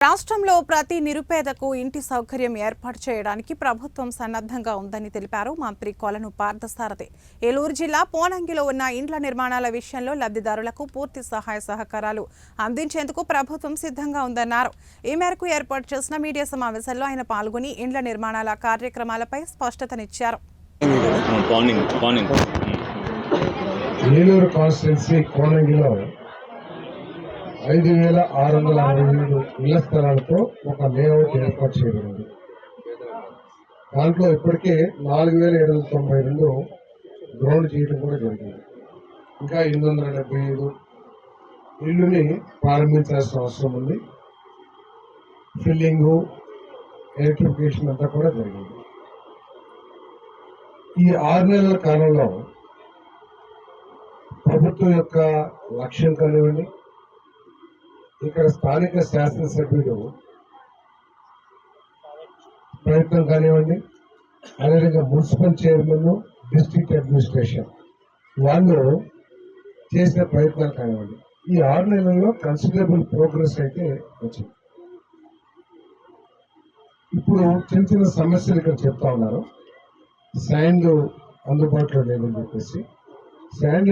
రాష్ట్రంలో ప్రతి నిరుపేదకు ఇంటి సౌకర్యం ఏర్పాటు చేయడానికి ప్రభుత్వం సన్నద్ధంగా ఉందని తెలిపారు మంత్రి కొలను పార్థసారథి. ఏలూరు జిల్లా పోనంగిలో ఉన్న ఇండ్ల నిర్మాణాల విషయంలో లబ్ధిదారులకు పూర్తి సహాయ సహకారాలు అందించేందుకు ప్రభుత్వం సిద్ధంగా ఉందన్నారు. ఈ మేరకు ఏర్పాటు చేసిన మీడియా సమావేశంలో ఆయన పాల్గొని ఇండ్ల నిర్మాణాల కార్యక్రమాలపై స్పష్టతనిచ్చారు. ఏలూరు కాన్స్టిట్యున్సీ కోనంగిలో 5,667 ఇళ్ల స్థలాలతో ఒక లేఅవుట్ ఏర్పాటు చేయబడింది. దాంట్లో ఇప్పటికే 4,792 గ్రౌండ్ చేయడం కూడా జరిగింది. ఇంకా 875 ఇళ్లుని ప్రారంభించాల్సిన అవసరం ఉంది. ఫిల్లింగ్, ఎలక్ట్రిఫికేషన్ అంతా కూడా జరిగింది. ఈ 6 నెలల కాలంలో ప్రభుత్వం యొక్క లక్ష్యం కానివ్వండి, ఇక్కడ స్థానిక శాసనసభ్యుడు ప్రయత్నం కానివ్వండి, అదేవిధంగా మున్సిపల్ చైర్మన్, డిస్ట్రిక్ట్ అడ్మినిస్ట్రేషన్ వాళ్ళు చేసిన ప్రయత్నాలు కానివ్వండి, ఈ 6 నెలల్లో కన్సిడరబుల్ ప్రోగ్రెస్ అయితే వచ్చింది. ఇప్పుడు చిన్న చిన్న సమస్యలు ఇక్కడ చెప్తా ఉన్నారు. శాండ్ అందుబాటులో లేదని చెప్పేసి శాండ్